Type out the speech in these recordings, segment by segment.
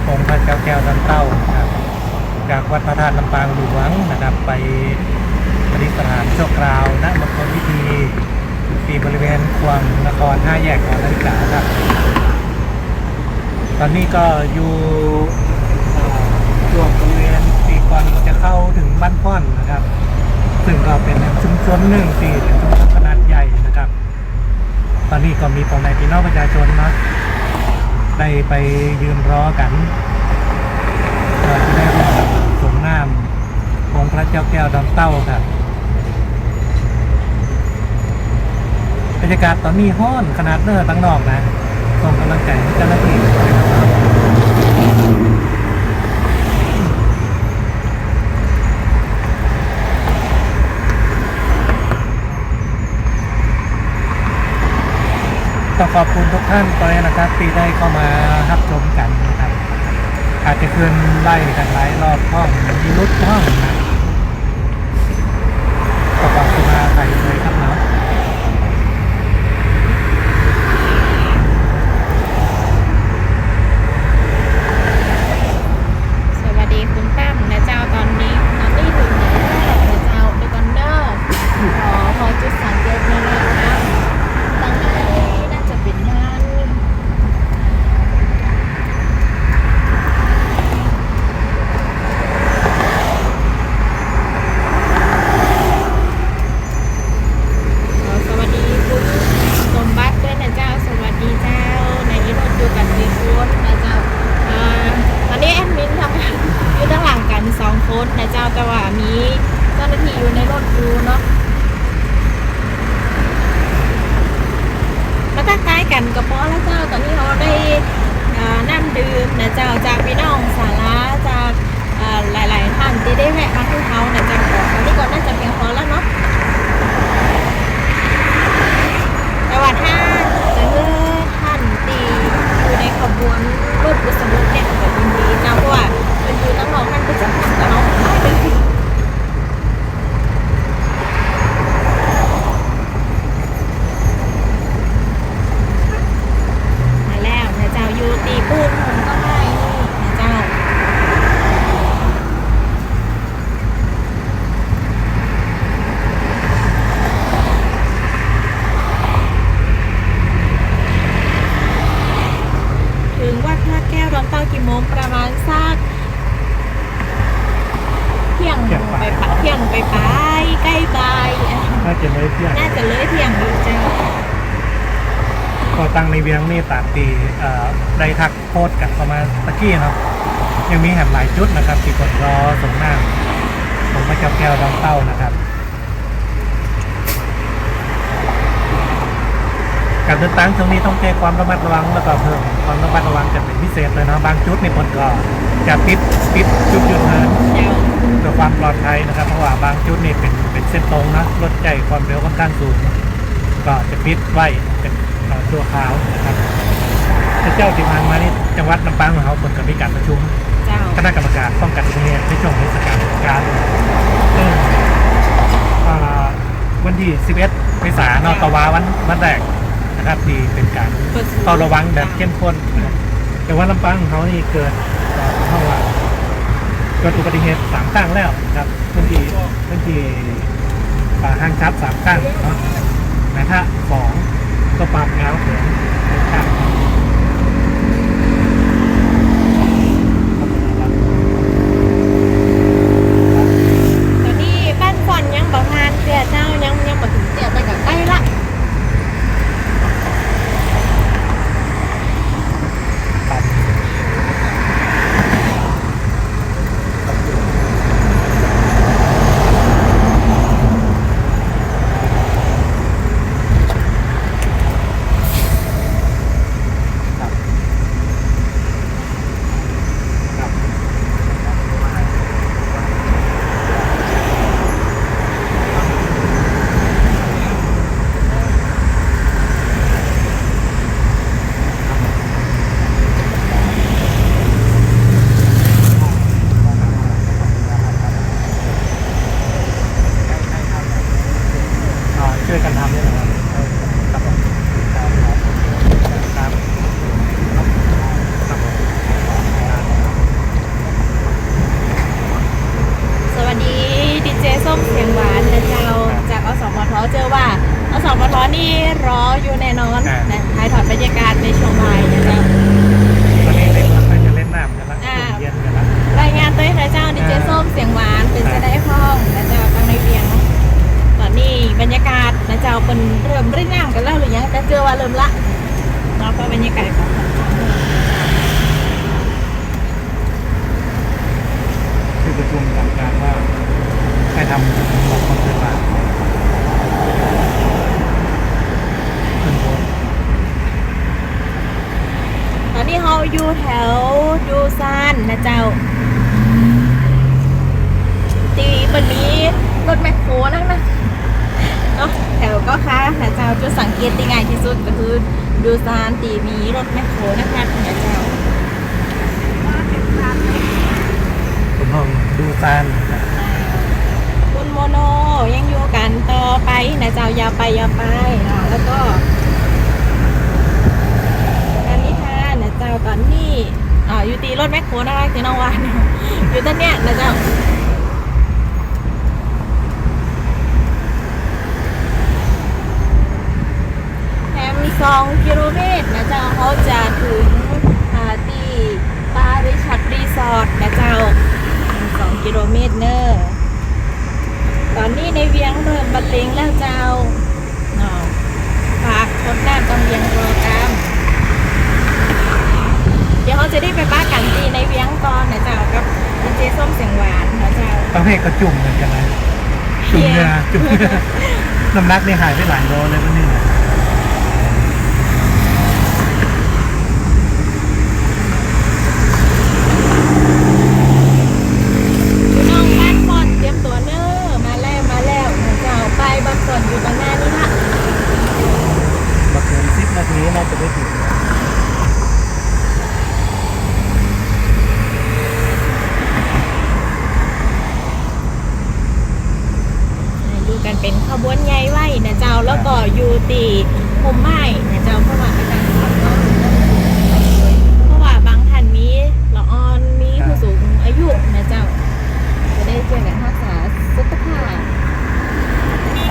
องค์พระเจ้าแก้วดำเต้านะครับจากวัดพระธาตุลำปางหลวงนะครับไปประดิษฐานชั่วคราวณมณฑลพิธีที่บริเวณควงนคร5 แยกของนาฬิกาครับตอนนี้ก็อยู่ช่วงบริเวณที่ก่อนจะเข้าถึงบ้านพ่อนนะครับซึ่งก็เป็นชุมชนหนึ่งที่เป็นชุมชนขนาดใหญ่นะครับตอนนี้ก็มีพ่อแม่พี่น้องประชาชนนะได้ไปยืนรอกันจะได้ร่วมส่งน้ำองค์พระเจ้าแก้วดำเต้าครับบรรยากาศตอนนี้ห้อนขนาดเนื้อตั้งนอกนะส่งกำลังใจให้เจ้าหน้าที่ต้องขอบคุณทุกท่านเลยนะครับที่ได้เข้ามารับชมกันนะครับอาจจะคืนไล่กันหลายรอบห้องมีรุดห้องนะก็ขอบคุณมาใส่เลยครับเนาะสวัสดีคุณตั้มนะเจ้าตอนนี้ถึงแล้วนะเจ้าดูกันเด้อพอจุดสังเกตนี่นะครับตอนนี้น่าจะเป็นงานสวัสดีคุณสมบัติด้วยนะเจ้าสวัสดีเจ้าในนี้เราอยู่กันกี่คนนะเจ้าตอนนี้แอดมินทำงานอยู่ด้านหลังกัน2 คนนะเจ้าแต่ว่ามีเจ้าหน้าที่อยู่ในรถอยู่เนาะแล้วก็ใกล้กันกับพ่อแล้วเจ้าตอนนี้เราได้น้ำดื่มนะเจ้าจากพี่น้องสาระจากหลายๆท่านที่ได้แวะมาให้เขานะเจ้าตอนนี้ก็น่าจะเพียงพอแล้วเนาะแต่ว่าถ้าจะเลือกท่านตีอยู่ในขบวนรถบุษบกเนี่ยก็ยินดีเจ้าเพราะว่าเป็นอยู่ตั้งนอกท่านก็จะทำกับเราไม่เป็นผิดมาแล้วนะเจ้าอยู่ตีปูนผมก็ไม่นี่นะเจ้าถึงวัดพระแก้วดอนเต้ากี่โมงประมาณสักเที่ยงไปปะเที่ยงไปปลายใกล้บ่าย น่าจะเลยเที่ยง น่าจะเลยเที่ยงอยู่เจ้า ก็ตั้งในเวียงนี่ตามตีได้ทักโพสต์กันประมาณตะกี้เนาะยังมีแห่หลายจุดนะครับที่คนรอส่งน้ำของพระเจ้าแก้วดำเต้านะครับการเดินทางช่วงนี้ต้องใช้ความระมัดระวังแล้วก็เพิ่มความระมัดระวังจะเป็นพิเศษเลยเนาะบางจุดนี่คนก็จะปิดจุดหยุดเนินเพื่อความปลอดภัยนะครับเพราะว่าบางจุดนี่เป็นเส้นตรงนะรถใหญ่ความเร็วค่อนข้างสูงก็จะปิดไว้เป็นตัวขาวนะครับเจ้าที่ผ่านมานี่จังหวัดลำปางของเขาคนกับมีการประชุมคณะกรรมการป้องกันอุบัติเหตุในช่วงเทศกาลสงกรานต์ซึ่งวันที่11 เมษายนตะวันแรกนะครับที่เป็นการเฝ้าระวังแบบเข้มข้นนะครับแต่ว่าลำปางของเขานี่เกิดเท่าว่าเกิดอุบัติเหตุ3 ครั้งแล้วครับพื้นที่ห้างชับ3 ครั้งเนาะแต่ถ้า2ก็ปรับงาวเกินครับตอนนี้บ้านก่อนยังบ่งานเสียเจ้ายังบ่ถึงเสียไปกับใกล้ละ นี้รออยู่แน่นอนนะถ่ายทอดบรรยากาศในช่วงบ่ายนะเจ้า ตอนนี้เล่นหลังไปจะเล่นน้ำกันละเย็นกันละ รายงานตัวให้นะเจ้าดีเจส้มเสียงหวานเป็นจะได้พ้องนะเจ้าตั้งในเวียงตอนนี้บรรยากาศนะเจ้าเป็นเริ่มเล่นน้ำกันแล้วหรือยังแต่เจอว่าเริ่มละเนาะเพราะบรรยากาศของคือประชุมสั่งการว่าให้ทำบอกความเสื่อมขึ้นโพส ตอนนี้เราอยู่แถวดูซานนะเจ้าตีวันนี้รถแมคโครนั่งนะเนาะแถวก็ค่ะนะเจ้าจุดสังเกตที่ง่ายที่สุดก็คือดูซานตีมีรถแมคโครนะคะนะเจ้า คุณห้องดูซาน คุณโมโนยังอยู่กันต่อไปนะเจ้ายาวไปเนาะแล้วก็การนิทานนะเจ้าตอนนี้อยู่ตีรถแมคโครนะคะที่น้องวานอยู่ตอนเนี้ยนะเจ้าแถม2 กิโลเมตรนะเจ้าเขาจะถึงที่ปาริชัดรีสอร์ทนะเจ้า2 กิโลเมตรเนอะตอนนี้ในเวียงเริ่มบรรเลงแล้วเจ้าฝากคนน้ำต้องเวียงโปรแกรมเดี๋ยวเขาจะได้ไปป้ากันตีในเวียงก่อนนะเจ้ากับดีเจส้มเสียงหวานนะเจ้า ต้องให้กระจุ่มเหมือนกันนะจุ่มเนื้อจุ่มน้ำหนักนี่หายไปหลายโลเลยวันนี้ พี่น้องบ้านก่อนเตรียมตัวเนอะมาแล้วนะเจ้าไปบางส่วนอยู่ตรงหน้านี่ละ มาเกิน10 นาทีน่าจะได้ถึง ดูกันเป็นขบวนใหญ่ไว้นะเจ้าแล้วก็อยู่ตีมุมไม้นะเจ้าเพราะว่าอากาศร้อนเนาะเพราะว่าบางท่านมีละออนมีผู้สูงอายุนะเจ้าจะได้ช่วยกันรักษาสุขภาพนี่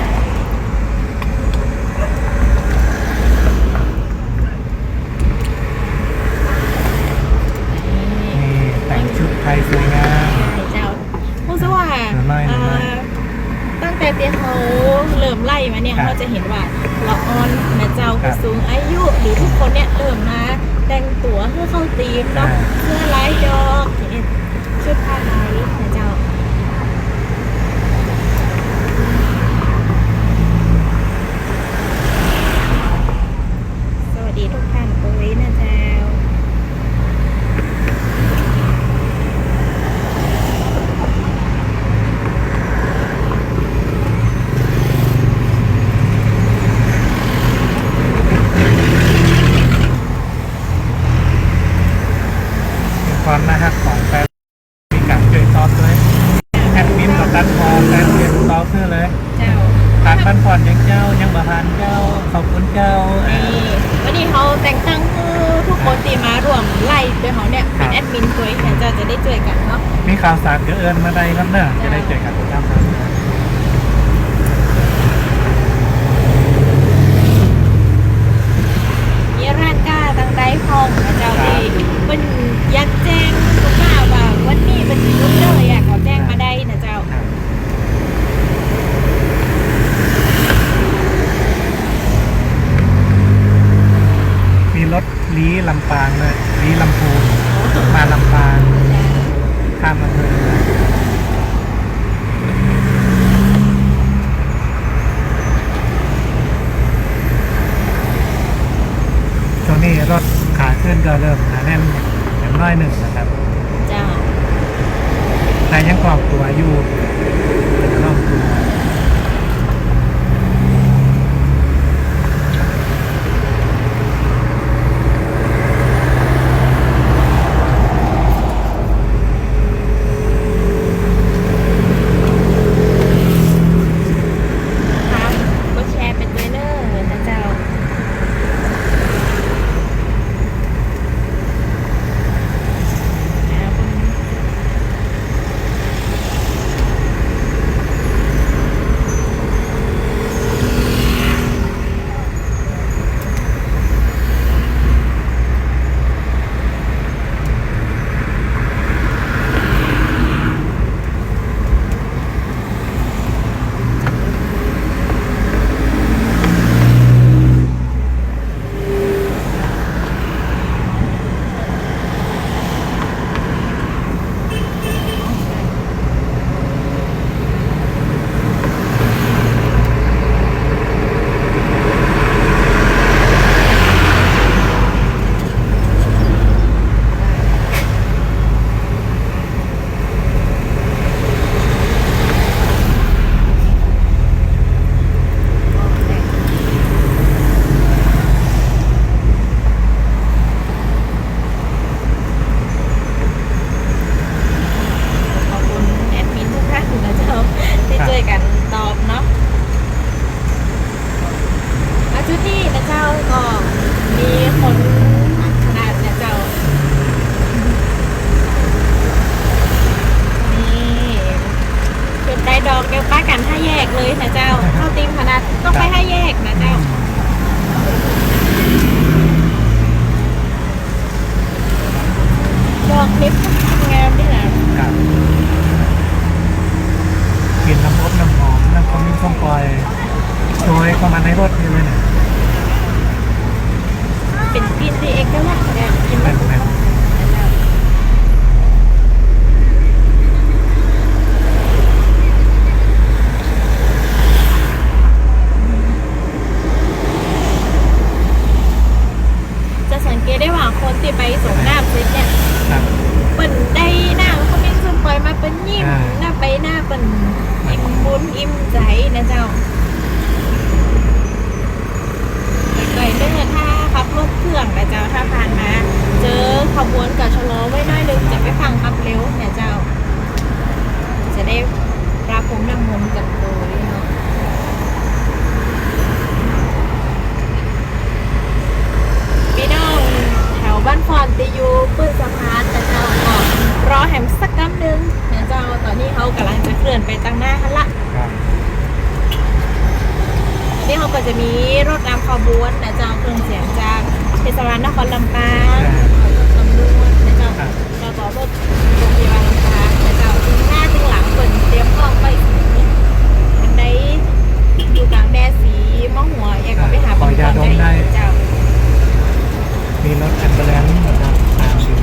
แต่งชุดไทยสวยงาม เจ้าผู้สว่าตั้งแต่เตียเขาเริ่มไล่มาเนี่ยเราจะเห็นว่าละออนนะเจ้าผู้สูงอายุหรือทุกคนเนี่ยเริ่มมาแต่งตัวเพื่อเข้าตีมเนาะเสื้อลายดอกชุดผ้าไหมนะเจ้าสวัสดีทุกท่านโอ้ยนะเจ้าความน่ารักของแฟนมีการช่วยตอบด้วยแอดมินกับตันพรแฟนเรียนตอบเพื่อเลย เจ้า ตัดตันพรยังเจ้ายังบาทานเจ้าขอบคุณเจ้า วันนี้เขาแต่งตั้งคือทุกคนตีมารวมไล่ด้วยเขาเนี่ยเป็นแอดมินตัวเองจะได้เจอกันเนาะ มีข่าวสารก็เอิญมาได้ครับเนอะจะได้เจอกันทุกท่านครับ มีร้านก้าตั้งใจพองนะเจ้าเองเป็นยักแจ้งทุกข่าวว่าวันนี้เป็นยุดเลยอ่ะเขาแจ้งมาได้นะเจ้า มีรถลี้ลำปางเลยลี้ลำพูนมาลำปางข้ามอำเภอช่วงนี้รถขาขึ้นก็เริ่มหนาแน่นอย่างน้อยหนึ่งนะครับ เจ้า แต่ยังกรอบตัวอยู่คล่องตัว เลยนะเจ้าเข้าตีมขนาดต้องไป5 แยกนะเจ้าดอกนิพงามด้วยนะครับ กินน้ำอบน้ำหอมน้ำขมิ้นส้มปล่อยโดยประมาณในรถนี่เลยเนี่ย เป็นกลินที่เอกลักษณ์เนี่ยกิน แม่นแม่น จะสังเกตได้ว่าคนที่ไปส่งน้ำเสร็จเนี่ย ครับ เปิ่นได้หน้าเขาเป็นส้มปล่อยมาเป็นยิ้มหน้าไปหน้าเปิ่นอิ่มบุญอิ่มใจนะเจ้าไกลๆเด้อถ้าขับรถเครื่องนะเจ้าถ้าผ่านมาเจอขบวนกับชะลอไว้หน้อยนึงจะไม่ฟังขับเร็วเนี่ยเจ้า จะได้รับผมน้ำมนต์กันโดยเนาะพี่น้องแถวบ้านฟอนติยูปื้นสะพานนะเจ้าก็รอแหมสักกั๊บนึงนะเจ้าตอนนี้เขากำลังจะเคลื่อนไปตั้งหน้าฮันละ ครับ นี่เขาก็จะมีรถนำขบวนนะเจ้าเครื่องเสียงจากเทศบาลนครลำปางตำรวจนะเจ้าแล้วก็รถโรงพยาบาลลำปางนะเจ้าถึงหน้าถึงหลังคนเตรียมพร้อมไปอันใดอยู่กลางแดดสีมะหัวอยากก็ไปหาบนก่อนได้เจ้า มีรถแอมเบอร์แลนซ์นะครับตามอยู่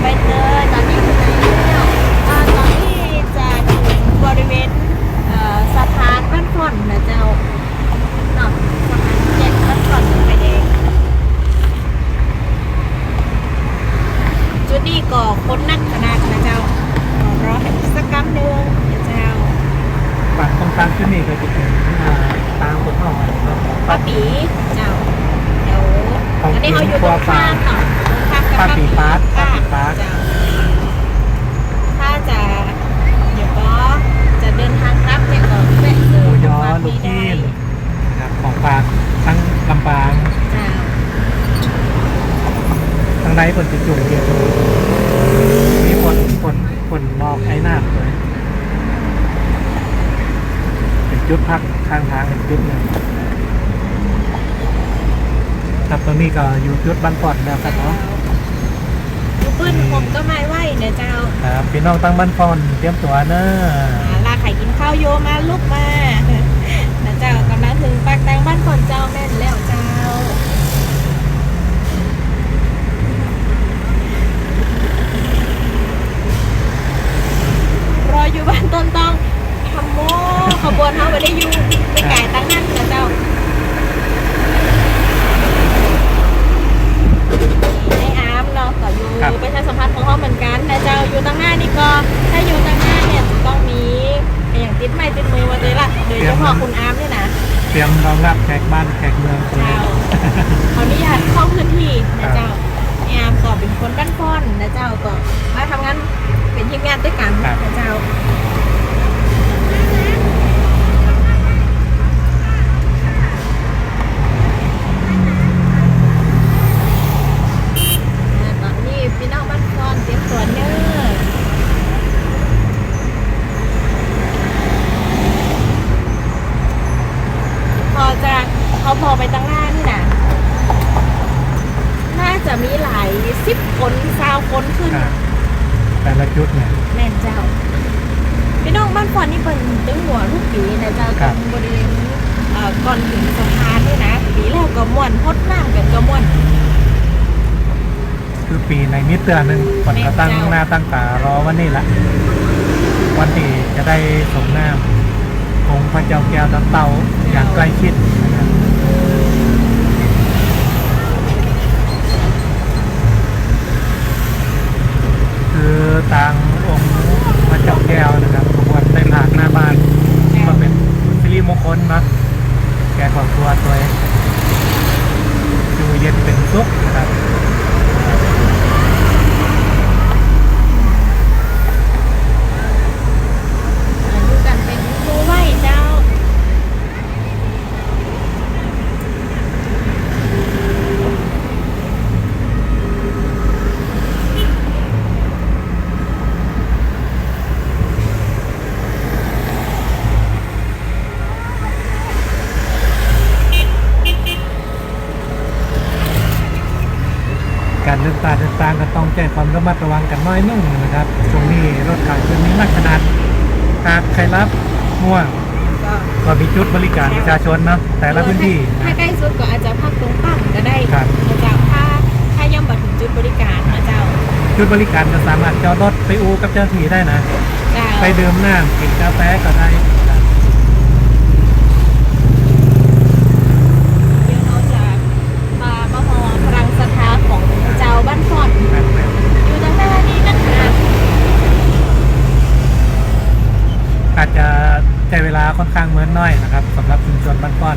ใบเตยตอนนี้อยู่ไหนแล้วตอนนี้จะถึงบริเวณสะพานบ้านฟ่อนนะเจ้าเนาะสะพานแยกบ้านฟ่อนไฟแดงจุดนี้ก็คนนักขนาดนะเจ้ารอให้สักกั๊บนึงนะเจ้า ฝั่งตรงกลางที่นี่ก็จะเป็นตามคนเข้ามาครับ ป้าปีเจ้าเดี๋ยวอันนี้เขาอยู่ตรงข้ามเนาะตรงข้ามกับ ป้าปีปาร์ตป้า ป้า ปีปาร์ต เจ้าถ้าจะเดี๋ยวก็จะเดินทางกลับเนี่ยก็แวะ ห เจอ มูยอ ป้า ลู ปี ก ได้ ยีนนะครับของฝากทั้งลำปาง เจ้า ทั้งไรผลจะจุ่มเดียวมีผลมอกไอ้น้ำเลยเป็นจุดพักข้างทางเป็นจุดหนึ่งครับตรงนี้ก็อยู่จุดบ้านปอดแล้วครับเนาะ ลูกปืนผมก็ไม่ไหวเนี่ยเจ้า ครับพี่น้องตั้งบ้านปอนเตรียมตัวเนอะ ลาไข่กินข้าวโยมาลูกมานะเจ้ากำลังถึงปากแตงบ้านคนเจ้าแม่นแล้วเจ้ารออยู่บ้านต้นต้องทำโมขบวนเขาไปได้อยู่ไปไก่ตั้งนั่นนะเจ้าในอาร์มเนาะก็อยู่ประชาสัมพันธ์ของเขาเหมือนกันนะเจ้าอยู่ตั้งหน้านี่ก็ถ้าอยู่ตั้งหน้าเนี่ยจะต้องมีอย่างติดไม้ติดมือมาเลยล่ะโดยเฉพาะคุณอาร์มเนี่ยนะ เตรียมรองรับแขกบ้านแขกเมืองคน เจ้า ขออนุญาตเข้าพื้นที่นะเจ้าไออาร์มก็เป็นคนบ้านฟ้อนนะเจ้าก็มาทำงานเป็นทีมงานด้วยกันนะเจ้าตอนนี้พี่น้องบ้านฟ้อนเตรียมตัวเนอะพอไปตั้งหน้านี่นะน่าจะมีหลาย10 คน20 คนขึ้น แต่ละจุดเนี่ย แม่นเจ้าพี่น้องบ้านฟอนนี่เป็นตึ้งหัวทุกปีนะเจ้าตรงบริเวณก่อนถึงสะพานนี่นะปีแล้วก็ม่วนพดน้ำกันก็ม่วน คือปีในมิตรเตือนหนึ่งคนก็ตั้งหน้าตั้งตารอวันนี้ละวันที่จะได้สมน้ำองค์พระเจ้าแก้วน้ำเต้าอย่างใกล้ชิดนะครับคือทางองค์พระเจ้าแก้วนะครับขบวนได้ผ่านหน้าบ้านก็เป็นสิริมงคลนะแกก็ เรื่องต่างๆก็ต้องแจ้งความระมัดระวังกันน้อยนึงนะครับช่วงนี้รถขายเครื่องนี้นักขนาดหากใครรับง่วง ก็ ก็มีจุดบริการประชาชนเนาะแต่ละพื้นที่ ถ้า นะ ใกล้สุดก็อาจจะพักตรงตั้งก็ได้ ครับ นะเจ้าถ้ายังบ่ถึงจุดบริการนะเจ้า จุดบริการก็สามารถจอดรถไปอูกับเจ้าหน้าที่ได้นะ เจ้า ไปดื่มน้ำกินกาแฟก็ได้ครับ เดี๋ยวเราจะมาหอพลังศรัทธาของเจ้าบ้านฟอนอยู่ทางด้านนี้นะคะ อาจจะใช้เวลาค่อนข้างเหมือนน้อยนะครับสำหรับชุมชนบ้านป้อน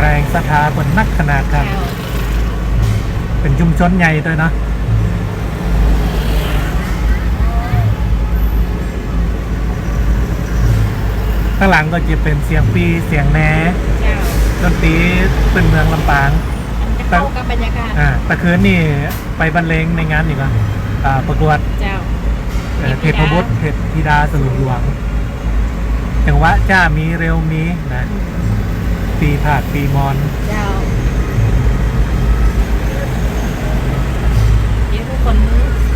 แรงสถาบนนักขนาดครับ เจ้า เป็นชุมชนใหญ่ด้วยเนาะข้างหลังก็จะเป็นเสียงปีเสียงแหน เจ้า ดนตรีเป็นเมืองลำปาง มันจะเข้ากับบรรยากาศ ตะคืนนี่ไปบรรเลงในงานอีกแล้วประกวด เจ้า เทพบุตรเทพธิดาสลุหลวงจังหวะจ้ามีเร็วมีนะปีผาดปีมอน เจ้าเดี๋ยวทุกคน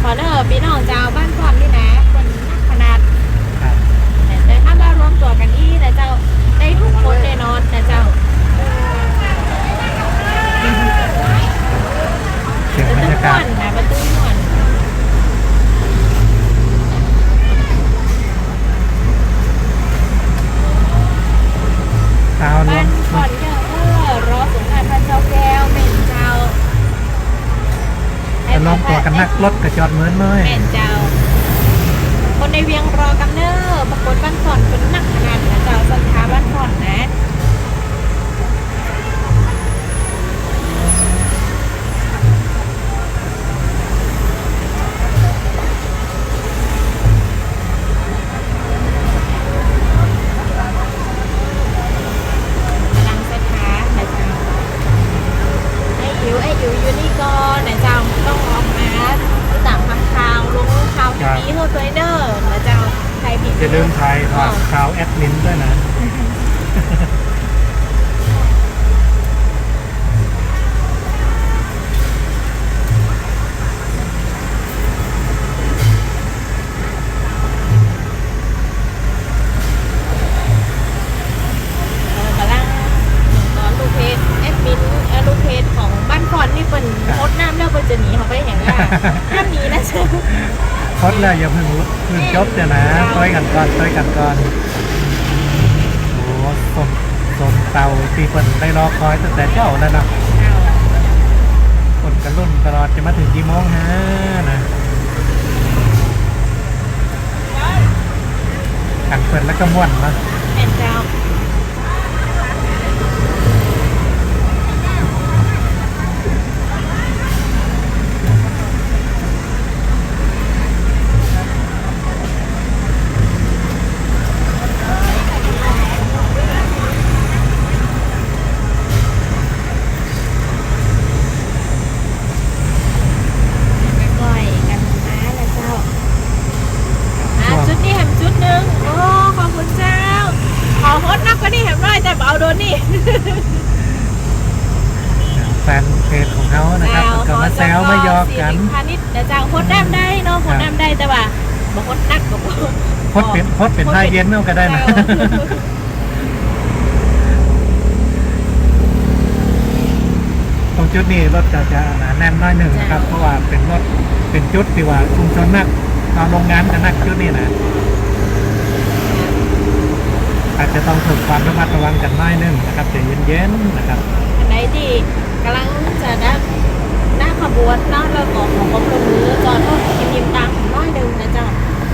ขอเด้อพี่น้องเจ้าบ้านฟอนนี่นะคนนักขนาด ครับ แต่ถ้ามารวมตัวกันอีนะเจ้าได้ทุกคนแน่นอนนะเจ้า เสียงบรรยากาศ นะประตูม่วน เท้าล้ บ้า วน นก่อนเยอะรอสงกรานต์พระเจ้าแก้วแม่นเจ้า จะล้อมตัวกันนักรถกระจอดเหมือนเลย แม่นเจ้า คนในเวียงรอกันเนอร์ปรากฏบ้านก่อนเป็นนักขนาดนะเจ้าสันทาบ้านก่อนนะพลังศรัทธานะเจ้าไอ้อิ๋วอยู่นี่ก่อนนะเจ้าต้องออกมาต่างทางข่าวลงข่าวทีวีเพื่อตัวเนอร์นะเจ้าไทยพี จะลืมไทยผ่านข่าวแอดมินด้วยนะ กำลังตอนลูกเพจแอดมินลูกเพจของบ้านฟอนนี่เป็นมดน้ำแล้วเพิ่นจะหนีเขาไปอย่างไรห้ามหนีนะเชื่อ พดแล้วอย่าเพึ่งจบเดี๋ยวนะต้อยกันก่อนโอ้สมเตาตีเปิ่นได้รอคอยตั้งแต่เจ้าแล้วนะคนกันรุ่นตลอดจะมาถึงกี่โมงฮะนะขันเปิดแล้วก็ม่วนนะ เป็นเจ้าก้อยกันนะแล้วเจ้าชุดนี้แหมชุดหนึ่งโอ้ขอบคุณเจ้าขอโคตรนักก็นี่แหมน้อยแต่เอาโดนนี่ แฟนเพจของเขานะครับก็มาแซวมายอกกัน พาณิชย์แต่เจ้าโคตรน้ำได้เนาะโคตรน้ำได้แต่ว่าบอกโคตรนักบอก พดเป็นท่าเย็นเอาก็ได้นะ ตรงจุดนี้รถจะหนาแน่นน้อยหนึ่งนะครับ เพราะว่าเป็นรถเป็นจุดที่ว่าชุมชนนักเอาโรงงานจะนักจุดนี้นะอาจจะต้องฝึกความระมัดระวังกันน้อยหนึงนะครับใจเย็นๆนะครับ อันไหนที่กำลังจะหน้าขบวนเนาะแล้วก็ของความร่วมมือจอดรถยิ้มๆตามน้อยหนึ่งนะเจ้า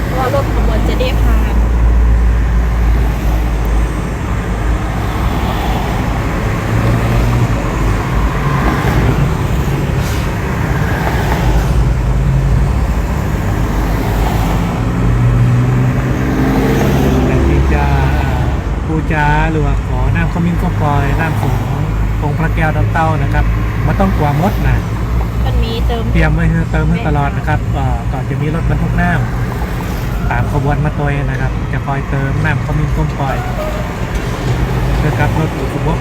เพราะว่ารถขบวนจะได้ผ่าน แต่ที่จะบูชาหรือว่าขอน้ำขมิ้นก็ปล่อยน้ำสงองค์พระแก้วน้ำเต้านะครับไมันต้องกลัวมดนะ มันมีเติม เตรียมไว้ให้เติมให้ตลอดนะครับก่อนจะมีรถบรรทุกน้ำตามขบวนมาตัวนะครับ จะคอยเติมน้ำขมิ้นส้มปล่อยเพื่อกับรถอุปบก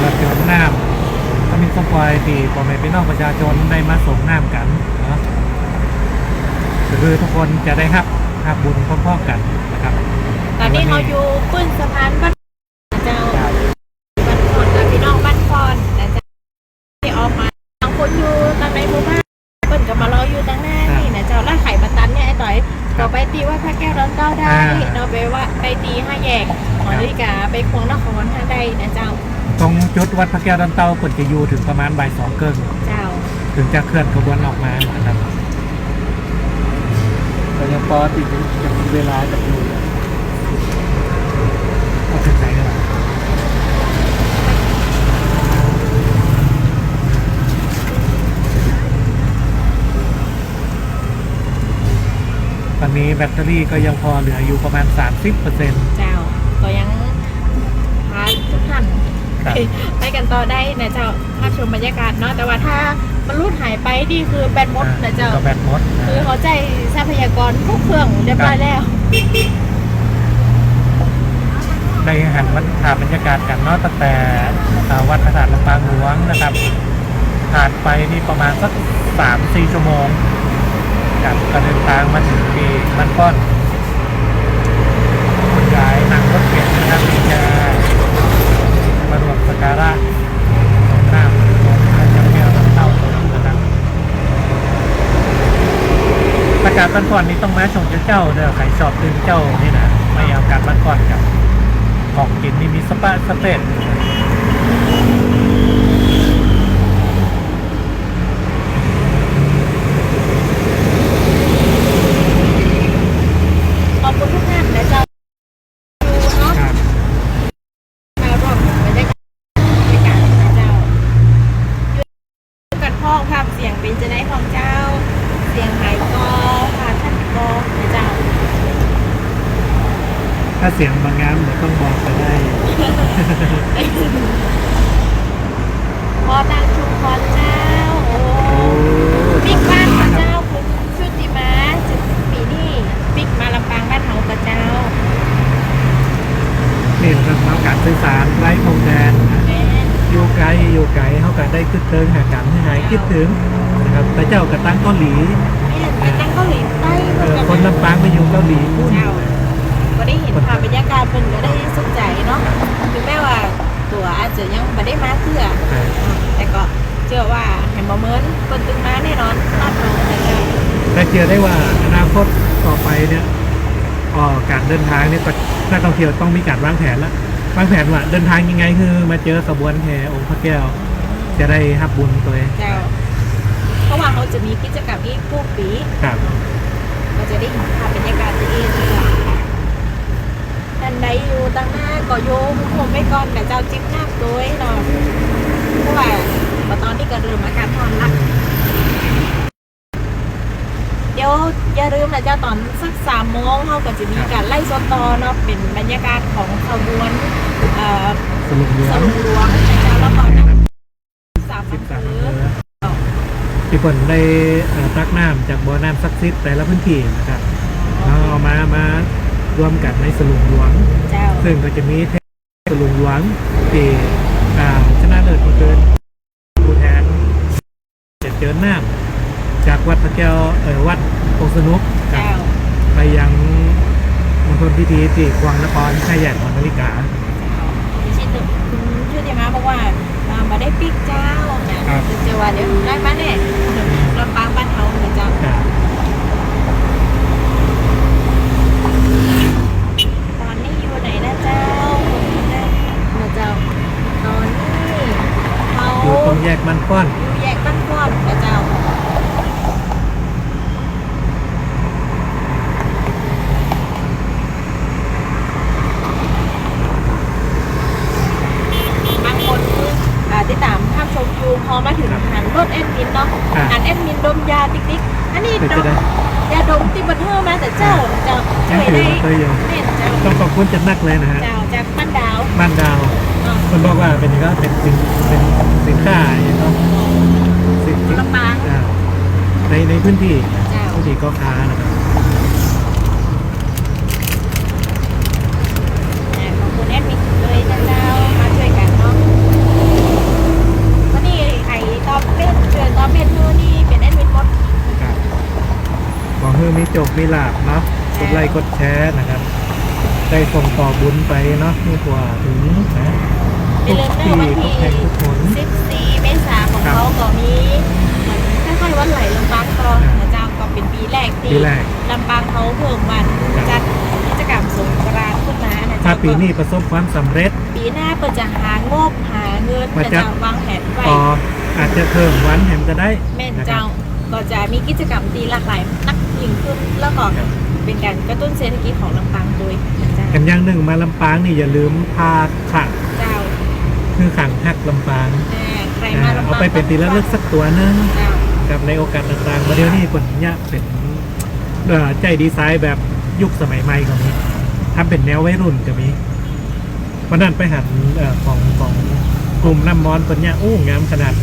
ลาดจนน้ำก็มีสปอยที่พ่อแม่พี่น้องประชาชนได้มาส่งน้ำกันเนาะก็คือทุกคนจะได้รับบุญพร้อมๆกันนะครับ ตอนนี้เราอยู่ปื้นสะพานบ้านเจ้าบ้านคอนกับพี่น้องบ้านคอนนะเจ้าที่ออกมาทางคนอยู่ทางในหมู่บ้านเปิ้นก็มารออยู่ทางหน้านี่นะเจ้าร้านไข่บัตตันเนี่ยไอ้ต่อยก็ไปตีว่าพระแก้วร้อนเต้าได้เราไปว่าไปตีห้าแยกหอนาฬิกาไปควงนครทางใดนะเจ้า ตรงจุดวัดพระแก้วดอนเต้าเปิดจะอยู่ถึงประมาณบ่าย2 เกิน เจ้า ถึงจะเคลื่อนขบวนออกมานะครับแต่ยังปอติจะมีเวลาจะอยู่เอาถึงไหนกันล่ะตอนนี้แบตเตอรี่ก็ยังพอเหลืออยู่ประมาณ 30% เจ้าก็ยังพาทุกท่าน ครับ ไปกันต่อได้นะเจ้าภาพชมบรรยากาศเนาะแต่ว่าถ้ามันรูดหายไปนี่คือแบตหมดนะเจ้า ก็แบตหมด คือเขาใจทรัพยากรทุกเครื่องเรียบร้อยแล้ว ได้หันวัดถาบรรยากาศกันเนาะตั้งแต่วัดพระธาตุลำปางหลวงนะครับผ่านไปนี่ประมาณสัก 3-4 ชั่วโมงจากการเดินทางมาถึงที่บ้านป้อนคุณยายนั่งรถเก๋งนะครับที่จะมารวมสักการะของน้ำของพระเจ้าแก้วน้ำเต้านะครับประกาศบ้านก่อนนี้ต้องมาชมเจ้าเด้อใครชอบตื่นเจ้านี่นะไม่เอาการบ้านก่อนกับของกินนี่มีสปาสเปซ ขอบคุณทุกท่านนะเจ้าดูเนาะ ครับ มารวมบรรยากาศนะเจ้าอยู่กันพ้องภาพเสียงเป็นจะได้ของเจ้า เสียงไหก็ผ่านท่านก็นะเจ้า ถ้าเสียงบางงามเดี๋ยวต้องบอกไปได้ พอนางชุมพรเจ้าโอ้บิ๊กบ้านพระเจ้าคุณชุติมาจุดปีนี่บิ๊กมาลำปางบ้านเฮากับเจ้า นี่เป็นความการสื่อสารไร้พรมแดนนะ แม่ อยู่ไกลเขาก็ได้คิดถึงหากันให้หายคิดถึงนะครับแต่เจ้ากับตั้งเกาหลี นี่เป็นนั่งเกาหลีใต้เหมือนกัน คนลำปางไปอยู่เกาหลีพูด เจ้าก็ได้เห็นภาพบรรยากาศเป็นก็ได้สนใจเนาะถึงแม้ว่าตัวอาจจะยังไม่ได้มาเพื่อแต่ก็เชื่อว่าเห็นบ่เหมือนคนตึงมาแน่นอนรับรองเลยเจ้า แต่เชื่อได้ว่าอนาคตต่อไปเนี่ยการเดินทางเนี่ยนักท่องเที่ยวต้องมีการวางแผนแล้ววางแผนว่าเดินทางยังไงคือมาเจอขบวนแห่องค์พระแก้ว จะได้รับบุญตัวเอง เจ้าเพราะว่าเขาจะมีกิจกรรมที่ผู้ปี ครับ เราจะได้เห็นภาพบรรยากาศที่เองเลยท่านใดอยู่ตั้งหน้าก็โยมผมไม่ก่อนแต่เจ้าจิ๊บน้ำด้วยเนาะเพราะว่าตอนนี้ก็เริ่มอาการทอนละเดี๋ยวอย่าลืมนะเจ้าตอนสัก3 โมงเขาก็จะมีการไล่สดต่อเนาะเป็นบรรยากาศของขบวนสรุปหลว ส ง รุปหลวงนะเจ้าแล้วก็นับ3 13 อำเภ อำเภ อ อที่ผลได้ตักน้ำจากบ่อน้ำศักดิ์สิทธิ์แต่ละพื้นที่นะครับเอามารวมกันในสลุงหลวง เจ้า ซึ่งก็จะมีสลุงหลวงที่ชนะเลิศมาเกินผู้แทนจะเจอน้ำจากวัดพระแก้ววัดองค์สนุก เจ้า ไปยังมณฑลพิธีที่กวางนครชายใหญ่ของนาฬิกา พี่ชิดคุณชื่อที่มาบอกว่ามาได้ปิกเจ้าเนี่ยเจ้าว่าเดี๋ยวได้มาเนี่ยลำปางบ้านเฮาเนี่ยเจ้าตอนนี้อยู่ไหนนะเจ้านะเจ้าตอนนี้เขา อยู่ตรงแยกมันก้อน อยู่แยกบ้านพร้อมนะเจ้าบางคนคือติดตามภาพชมอยู่พอมาถึงหันรถแอดมินเนาะหันแอดมินดมยาติ๊กๆอันนี้ดมยาดมที่บันเทิงมาแต่เจ้าเจ้าช่วยได้เห็นเจ้า ต้องขอบคุณจัดนักเลยนะฮะ เจ้าจากบ้านดาว บ้านดาวมันบอกว่าเป็นก็เป็นสินค้าเนาะสิน ลำปาง ในพื้นที่ เจ้า พื้นที่ก็ค้านะครับ ขอบคุณแอดมินเลยนะเจ้ามาช่วยกันเนาะ มีโจกมีลาบเนาะกดไลค์กดแชร์นะครับได้ส่งต่อบุญไปเนาะนี่กว่าถึงนะ ไปเริ่มเริ่มวัน ทุ ที่ กแห่งทุกหน 14 เมษายนของเขาก็มีเหมือนคล้ายๆวันไหลลำปางตอนนะเจ้าก็เป็นปีแรกที่ลำปางเขาเพิ่มวันจัดกิจกรรมสงกรานต์ขึ้นมานะ ถ้า เจ้า ปีนี้ประสบความสำเร็จ ปีหน้าเปิดจะหางบหาเงินนะเจ้าวางแผนไว้ ก็อาจจะเพิ่มวันแหมก็ได้ แม่น นะครั เจ้า บ ก็จะมีกิจกรรมตีหลากหลายนักยิ่งขึ้นแล้วก็เป็นการกระตุ้นเศรษฐกิจของลำปางโดยนะเจ้า กันอย่างหนึ่งมาลำปางนี่อย่าลืมพาขัง เจ้า คือขังหักลำปาง ใครมาลำปาง เอาไปเป็นตีละลึกสักตัวหนึง เจ้า กับในโอกาสต่างๆมาเดี๋ยวนี้คนเนี่ยเป็นใจดีไซน์แบบยุคสมัยใหม่ก็มีทำเป็นแนววัยรุ่นก็มีวันนั้นไปหันของกลุ่มน้ำมอนคนเนี่ยอู้งามขนาด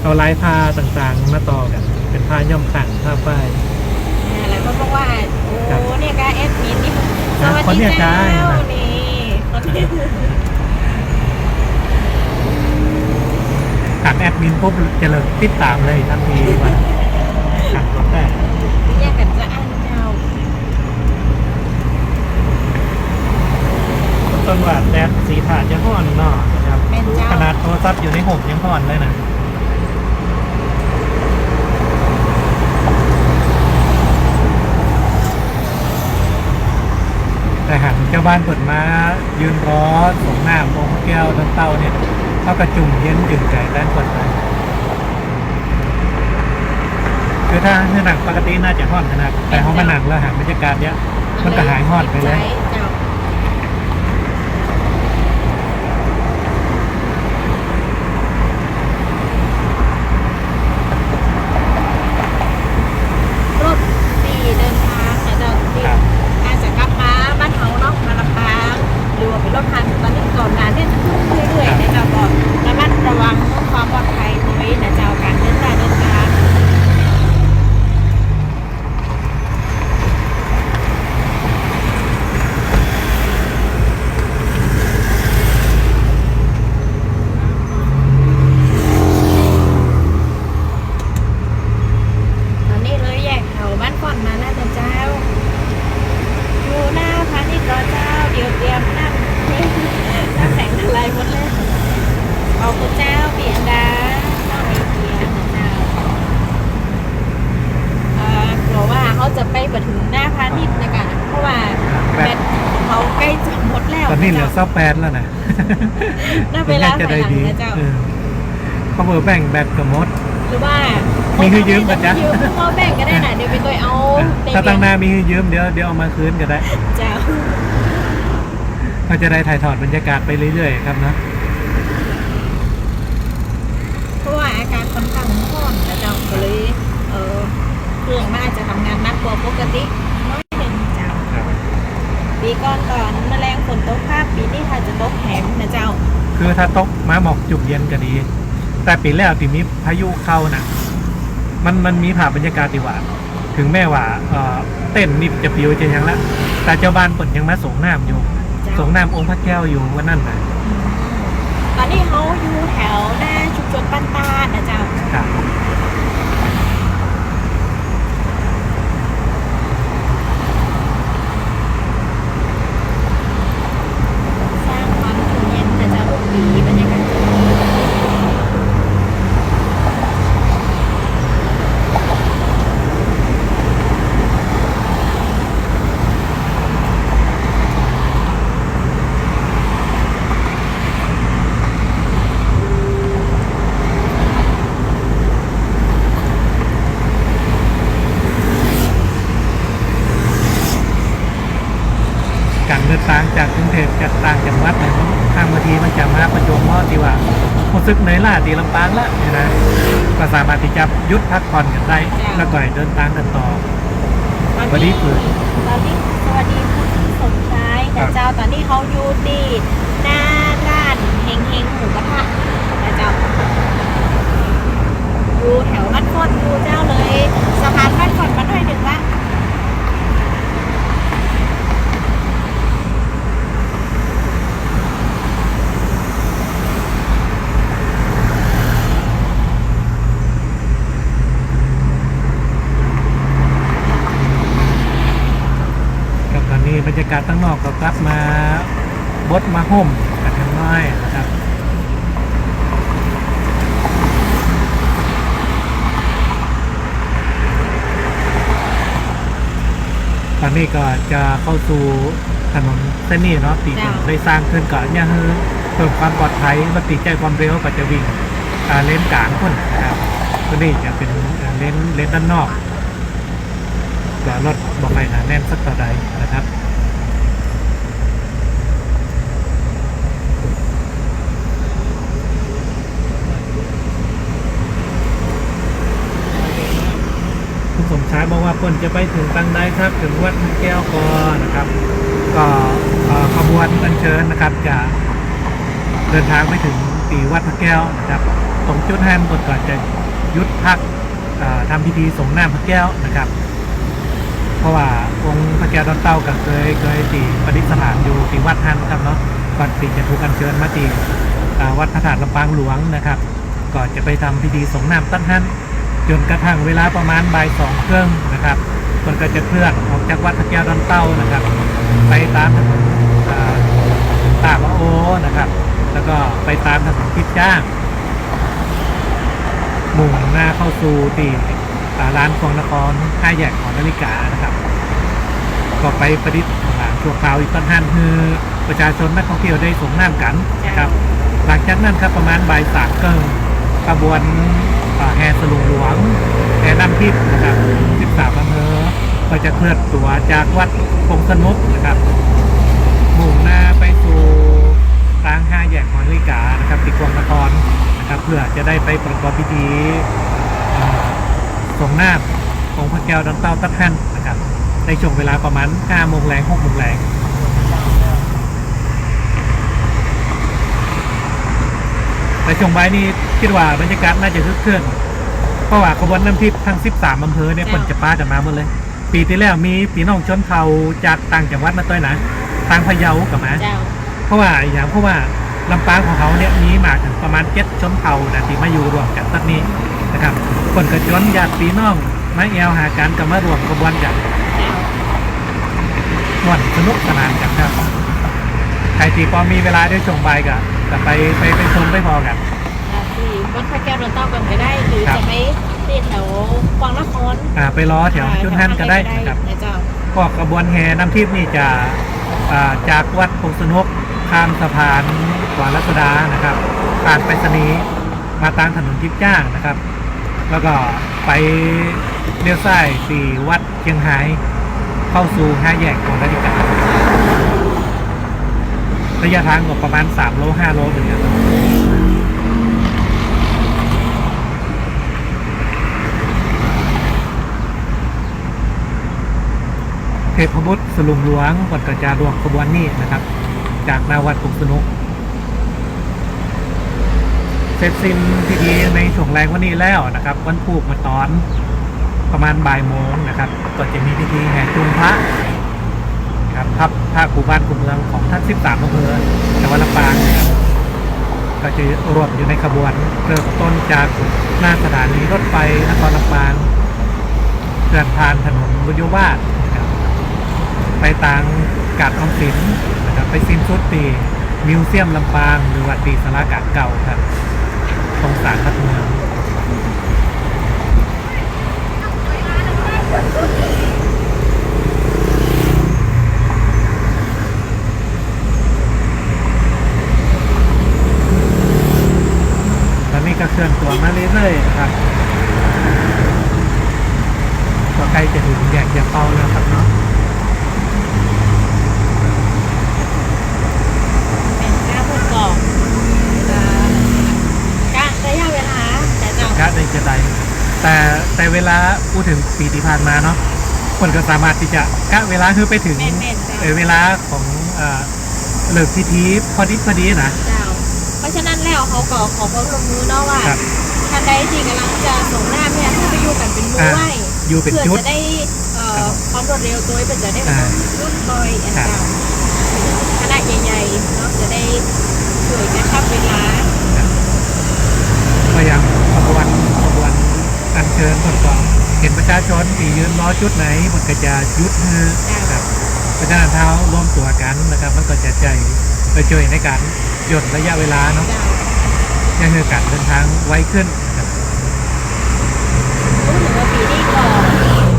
เอาลายผ้าต่างๆมาต่อกัน เป็นผ้าย่อมขังผ้าป้าย หลายคนบอกว่าโอ้เนี่ยกาแอดมินนี่สวัส คน ดี เนี่ย เจ้า ได้นะ นี่คนนี้ ขังแอดมินปุ๊บจะเลิกติดตามเลยทันทีว่าขังรถได้ แยกกันจะอ่านเจ้า ต้นว่าแดดสีถาดยังห่อนเนาะนะครับขนาดโทรศัพท์อยู่ในห่มยังห่อนเลยนะแต่หันเจ้าบ้านเปิดมายืนรอส่งหน้าโมงแก้วน้ำเต้าเนี่ยเขากระจุ่มเย็นยืนไก่ด้านก่อนไปคือถ้าคือหนังปกติน่าจะห่อนขนาดแต่ห้องมาหนังแล้วหันบรรยากาศเนี้ยมันก็หายห่อนไปเลย เจ้ารถตีเดินทางนะเจ้าตีอาจจะกลับมาบ้านเฮาเนาะมาลำปางหรือว่าเป็นรถคันตอนนี้ก่อนหน้าที่จะขึ้นเรื่อยๆนะเจ้าก็ระมัดระวังความปลอดภัยไว้นะเจ้าการเดินทาง ตอนนี้เลยแยกเขาบ้านก่อนมาแล้วเจ้า อยู่หน้าพาณิชย์รอเจ้า เดี๋ยวเตรียมนั่งน้ำแข็งอะไรหมดเลยเอาคุณเจ้าเปลี่ยนดาน้องมีเกียร์นะเจ้ากลัวว่าเขาจะไปถึงหน้าพาณิชย์นะคะเพราะว่าแบตของเขาใกล้จะหมดแล้ว ตอนนี้เหลือ28แล้วนะ น่าเวลา จะ ถอย ได้ หลัง ดี นะเจ้า เขาเบอร์แบ่งแบตกับมด หรือว่า มีให้ยืมป่ะจ๊ะ ยืมเขาแบ่งก็ได้นะเดี๋ยวไปตัวเอาใน ถ้าตั้งห เบีย น้า ร์ มีให้ยืมเดี๋ยวเอามาคืนก็ได้ เจ้า เขาจะได้ถ่ายทอดบรรยากาศไปเรื่อยๆครับนะ เพราะว่าอาการค่อนข้างร้อนนะเจ้าก็เลยเครื่องมันอาจจะทำงานหนักกว่าปกติน้อยหนึ่งเจ้าปีก่อนแมลงฝนตกภาพปีนี้ถ้าจะตกแหมนะเจ้า คือถ้าตกม้าหมอกจุกเย็นก็ดี แต่ปีแล้วที่มีพายุเข้านะมันมีภาพบรรยากาศดีกว่า ถึงแม้ว่าเต้นนี่จะปิวจะยังละแต่เจ้าบ้านเปิดยังมาส่งน้ำอยู่ จ้ะ ส่งน้ำองค์พระแก้วอยู่วันนั้นนะ ตอนนี้เขาอยู่แถวหน้าชุมชนบ้านตาดนะเจ้า ครับ สร้างความชุ่มเย็นนะเจ้าทุกปีบรรยากาศจะดี การเดินทางจากกรุงเทพจากต่างจังหวัดเนี่ยข้ามบางทีมันจะมาประจวบเหมาะที่ว่ารู้สึกเหนื่อยล้าตีลำปางละเนี่ยนะก็สามารถที่จะหยุดพักผ่อนกันได้แล้วก็ให้เดินทางกันต่อ สวัสดีคุณ ตอนนี้สวัสดีคุณสมชายแต่เจ้าตอนนี้เขาอยู่ที่หน้าร้านเฮงเฮงหมูกระทะนะเจ้าอยู่แถวบ้านโคตรอยู่เจ้าเลยสะพานบ้านโคตรมาหน่อยหนึ่งละ บรรยากาศตั้งนอกก็กลับมาบดมาห่มกันทั้งน้อยนะครับตอนนี้ก็จะเข้าสู่ถนนเส้นนี้เนาะตีได้สร้างขึ้นก่อนเนี่ยเพิ่มความปลอดภัยรถติดใจความเร็วก็จะวิ่งเลนกลางคนนะครับตัวนี้จะเป็นเลนด้านนอกก็รถบอกไปหนาแน่นสักเท่าใดนะครับคุณสมชายบอกว่าเปิ้นจะไปถึงตังได้ครับถึงวัดพระแก้วก่อนนะครับก็ขบวนอัญเชิญนะครับจะเดินทางไปถึงตีวัดพระแก้วนะครับตรงจุดแห่งบนก่อนจะยุดพักทำพิธีส่งน้ำพระแก้วนะครับเพราะว่าองค์พระแก้วดอนเต้าก็เคยตีประดิษฐานอยู่ที่วัดฮันครับเนาะก่อนตีจะถูกอัญเชิญมาตีวัดพระธาตุลำปางหลวงนะครับก่อนจะไปทำพิธีส่งน้ำตั้งฮันจนกระทั่งเวลาประมาณบ่ายสองครึ่งนะครับคนก็จะเคลื่อนออกจากวัดพระแก้วดอนเต้านะครับไปตามถนนตากโอนะครับแล้วก็ไปตามถนนทิศจ้างมุ่งหน้าเข้าสู่ตีร้านของนคร5 แยกของนาฬิกานะครับก็ไปประดิษฐ์ชั่วคราวอีกต้นหันคือประชาชนนักท่องเที่ยวได้ส่งน้ำกันนะครับหลังจากนั้นครับประมาณบ่ายสามเกิงขบวนแห่สลุงหลวงแห่น้ำทิพย์นะครับ13 อำเภอก็จะเคลื่อนตัวจากวัดพงสนุกนะครับมุ่งหน้าไปสู่ทาง5 แยกของนาฬิกานะครับติดกวงนครนะครับเพื่อจะได้ไปประกอบพิธีส่งน้ำของพระแก้วดอนเต้าตัดหันนะครับในช่วงเวลาประมาณ5 โมงแรง6 โมงแรงแต่ช่วงบ่ายนี้คิดว่าบรรยากาศน่าจะคึกคืนเพราะว่าขบวนน้ำทิพย์ทั้ง13 อำเภอเนี่ยคนจะป้าจะมาหมดเลยปีที่แล้วมีพี่น้องชนเผ่าจากต่างจังหวัดมาต้อยนะทางพะเยากับมาเพราะว่าลำปางของเขาเนี่ยมีมาถึงประมาณ7 ชนเผ่าแต่ที่มาอยู่รวมกันตัดนี้นะครับคนกระจนญาติพี่น้องมาแอวหากันกับมารวมขบวนกันม่วนสนุกสนานกันครับใครที่พอมีเวลาได้ชมบ่ายก็ไปชมไปพอกันที่วัดพระแก้วดอนเต้ากันไปได้หรือจะไปที่แถวกวางนครไปรอแถวจุดฮั่นก็ได้นะครับก็ขบวนแห่น้ำทิพย์นี่จะจากวัดพงสนุกข้ามสะพานกวางรัชดานะครับผ่านไปรษณีย์มาตามถนนทิพย์จ้างนะครับแล้วก็ไปเลี้ยวซ้ายที่วัดเชียงไฮ้เข้าสู่5 แยกของนาฬิการะยะทางก็ประมาณ3 โล 5 โลถึงจะเทพบุตรสลุงหลวงก่อนกระจารวมขบวนนี้นะครับจากนาวัดพงสนุกเสร็จสิ้นพิธีในช่วงแรงวันนี้แล้วนะครับวันผูกมาตอนประมาณบ่ายโมงนะครับก็จะมีพิธีแห่จูงพระครับพระกู่บ้านกู่เมืองของทั้ง13 อำเภอจังหวัดลำปางนะครับก็จะรวมอยู่ในขบวนเริ่มต้นจากหน้าสถานีรถไฟนครลำปางเคลื่อนผ่านถนนบุญยวาทไปทางกาดออมสินนะครับไปสิ้นสุดที่มิวเซียมลำปางหรือวัดตีสารากาศเก่าครับตรงศาลพัดเมืองตอนนี้ก็เคลื่อนตัวมาเรื่อยๆนะครับก็ใกล้จะถึงแยกยาเป้าแล้วครับเนาะในจะใดแต่เวลาพูดถึงปีที่ผ่านมาเนาะคนก็สามารถที่จะกะเวลาคือไปถึงเวลาของเลิกพิธีพอดีนะเพราะฉะนั้นแล้วเขาก็ขอความร่วมมือเนาะว่าท่านใดที่กำลังจะส่งหน้าเนี่ยให้ไปอยู่กันเป็นมือไหวอยู่เป็นชุดจะได้ความรวดเร็วตัวเป็นจะได้รุ่นลอยอันเก่าคณะใหญ่ๆเนาะจะได้ช่วยกระชับเวลาก็ยังขบวนอัญเชิญคนก่อนเห็นประชาชนที่ยืนรอจุดไหนมันก็จะยุดครับ เพราะฉะนั้นเท้ารวมตัวกันนะครับ มันก็จะใจไปช่วยในการย่นระยะเวลาเนาะ เจ้า ยังคือการเดินทางไวขึ้นนะครับ รู้สึกว่าปีนี้ก็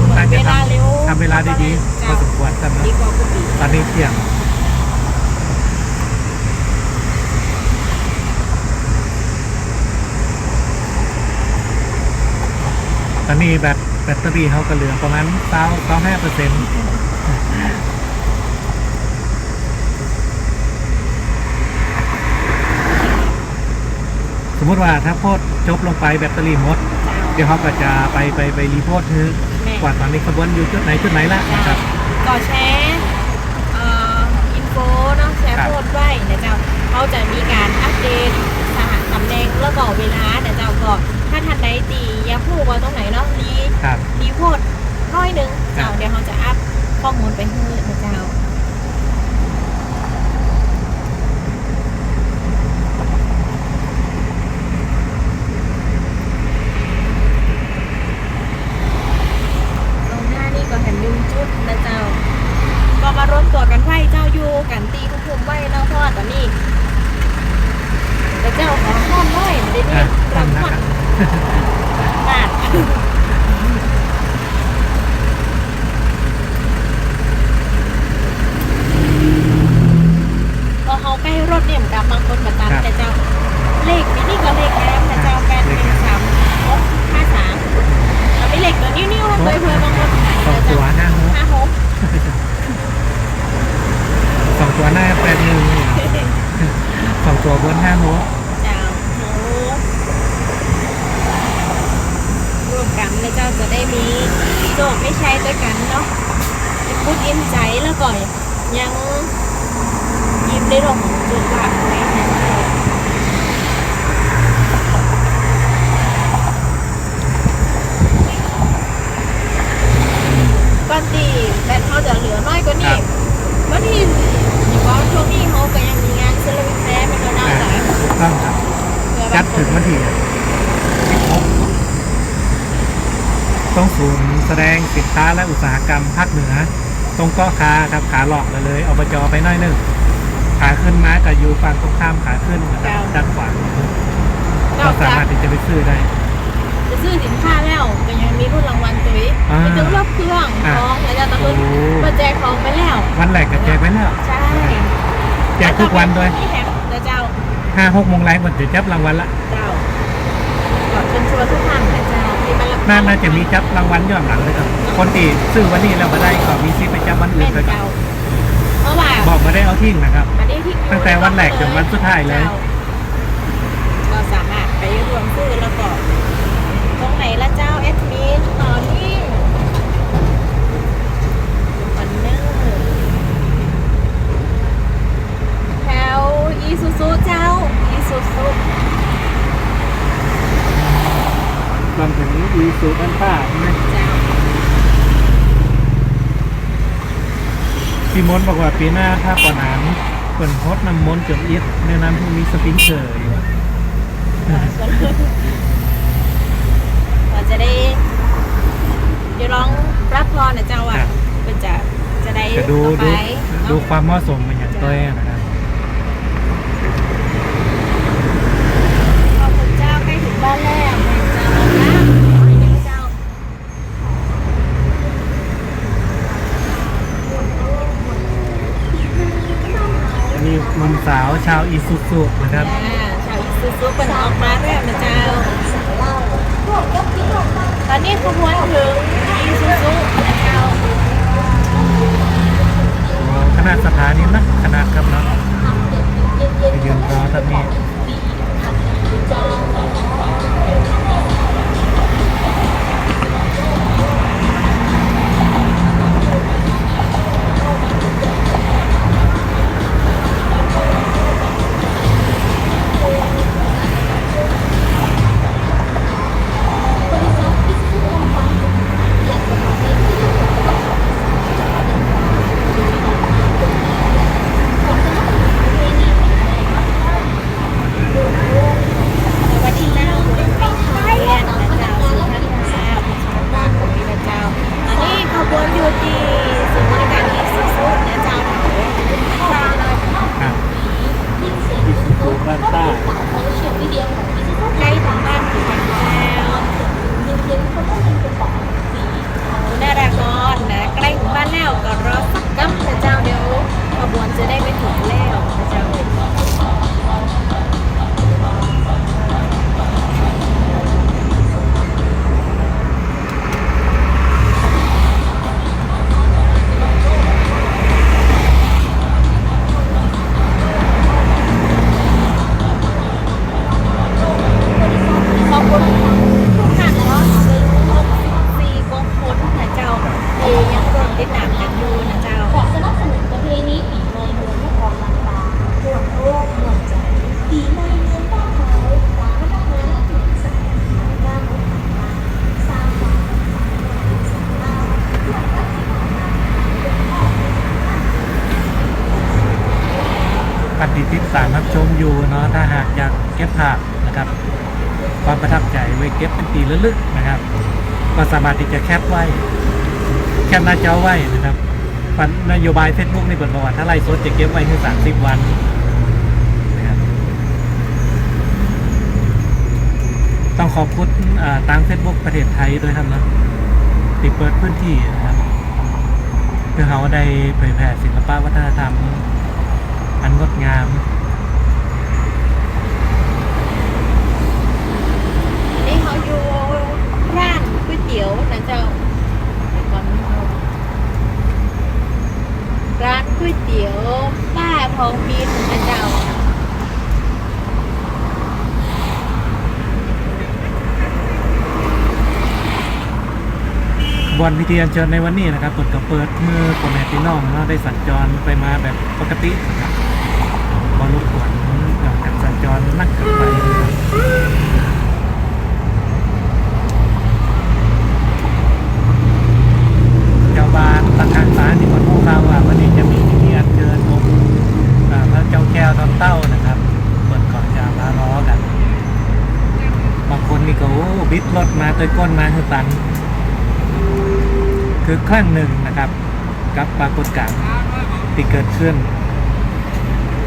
เหมือ น่าน เว จะ ลาเร็ว ทำเวลาได้ดีพอ เจ้า สมควรครับเนอะ ดีกว่าทุกปี ตอนนี้เที่ยงตอนนี้แบตเตอรี่เขาก็เหลือประมาณ95%สมมติว่าถ้าโพดจบลงไปแบตเตอรี่หมด เดี๋ยวเขาก็จะไปรีโพสต์คือกว่าตอนนี้ขบวนอยู่จุดไหนละนะครับ ก็แชร์อินโฟเนาะแชร์ ครับ โพสต์ไว้นะเจ้าเขาจะมีการอัปเดตสถานตำแหน่งแล้วก็เวลานะเจ้าก็ถ้าทันใดตีอยากพูดว่าตรงไหนเนาะครับ รีโพสต์น้อยหนึง ครับ เดี๋ยวเขาจะอัพข้อมูลไปให้นะเจ้า ตรงหน้านี่ก็เห็นยุงจุดนะเจ้า ก็มารวมตัวกันไฟเจ้าอยู่กันตีคุคุมไว้เนาะเพราะว่าตอนนี้แต่เจ้าขอข้อมไว้ไม่ได้ อ่ะ เรียก ทำนะ รำ ค พั รั น บ บาทพอเขาใกล้รถเนี่ยเหมือนกับบางคนแบบตันแต่เจ้าเลขนี่ก็เลขแอมแต่เจ้าแปดเป็น3 6 5 3เราไม่เลขตัวนิ้วๆเลยเพื่อบางคน สองตัวหน้าหัว 5 6 สองตัวหน้า81สองตัวบน5หัว เจ้าโหรวมกันแล้วเจ้าจะได้มีโจทย์ไม่ใช่ด้วยกันเนาะเป็นพูดอิ่มใจแล้วก็ยังยิ้มได้ลงจุดหลักไว้นะปกติแบตเขาจะเหลือน้อยกว่านี้วันที่เฉพาะช่วงนี้เขาก็ยังมีงานเซเลบริเตเป็นก็น่าจะ ต้องครับ จัดถึงวันที่16ต้องศูนย์แสดงสินค้าและอุตสาหกรรมภาคเหนือ ตรงเกาะคาครับขาหลอกเลยอบจไปหน้อยหนึงขาขึ้นมากับอยู่ฝั่งตรงข้ามขาขึ้นนะครับด้านขวาเราสามารถที่จะไปซื้อได้ จะซื้อสินค้าแล้วก็ยังมีรุ่นรางวัลตัวนี้ อ่า ไปถึงรอบเครื่องทองแล้วจะตะลุน โอ้ มาแจกของไปแล้ว วันแรกกับแจกไปแล้ว ใช่ แจกทุกวันด้วย ที่แฮกนะเจ้า 5-6 โมงไลฟ์มันจะจับรางวัลละ เจ้าขอเชิญชวนทุกท่านนะเจ้าที่มารับ น่าจะมีจับรางวัลย้อนหลังเลยครับคนที่ซื้อวันนี้แล้วมาได้ก็มีซิปไปจับวันอื่ แม่ น น ไปก่อน เจ้าเพราะว่า บอกมาได้เอาทิ้งนะครับ อันนี้ที่ ตั้งแต่วันแรกจนวันสุดท้ายเลย ก็สามารถไปรวมซื้อแล้วก็ตรงไหนละเจ้าแอดมินตอนนี้วันเนอร์แถวอีซูซูเจ้าอีซูซู รวมถึงอีซูอันต้าใช่ไหม เจ้า พี่มนต์บอกว่าปีหน้าถ้าปอน้ำเปิ่นโพดน้ำมนต์จนอิดในน้ำพวกนี้สปริงเกอร์อยู่อะ เราจะได้เดี๋ยวร้องรับพรนะเจ้าอ่ะเป็นจะได้ จะดู ต่อไป ดู เนาะ ความเหมาะสมเป็นอย่างตัวเองนะครับ ขอบคุณเจ้าใกล้ถึงบ้านแล้วแม่เจ้านะขอให้ได้เจ้า อันนี้หนุ่มสาวชาวอีซูซุนะครับ ชาวอีซูซูเป็นออกมาแล้วนะเจ้า ตอนนี้ขบวนถึงอีซูซูนะเจ้า ขนาดสถานีนะขนาดครับเนาะไปยืนรอตอนนี้ ติดตามรับชมอยู่เนาะถ้าหากอยากเก็บภาพนะครับความประทับใจไว้เก็บเป็นปีระลึกนะครับก็สามารถที่จะแคปไว้แคปหน้าจอไว้นะครับนโยบาย Facebook ในบทบาทถ้าไล่สดจะเก็บไว้ถึง30 วันนะครับต้องขอบคุณทาง Facebook ประเทศไทยด้วยครับนะที่เปิดพื้นที่นะครับเพื่อเขาได้เผยแผ่ศิลปะวัฒนธรรมอันงดงาม นี่เขาอยู่ร้านก๋วยเตี๋ยวนะเจ้าร้านก๋วยเตี๋ยวป้าทองบินนะเจ้า บอนพิธีอัญเชิญในวันนี้นะครับเปิดเมื่อพ่อแม่พี่น้องเนาะได้สัญจรไปมาแบบปกตินะครับบอรบกวนการสัญจรนักเกินไปเจ้าบ้านตะการสารที่คนพูดข่าวว่าวันนี้จะมีพิธีอัญเชิญองค์พระเจ้าแก้วดอนเต้านะครับเปิดก่อนจะมาล้อกันบางคนนี่ก็บิดรถมาเตยก้นมาคือตันคือครั้งหนึ่งนะครับกับปรากฏการณ์ที่เกิดขึ้น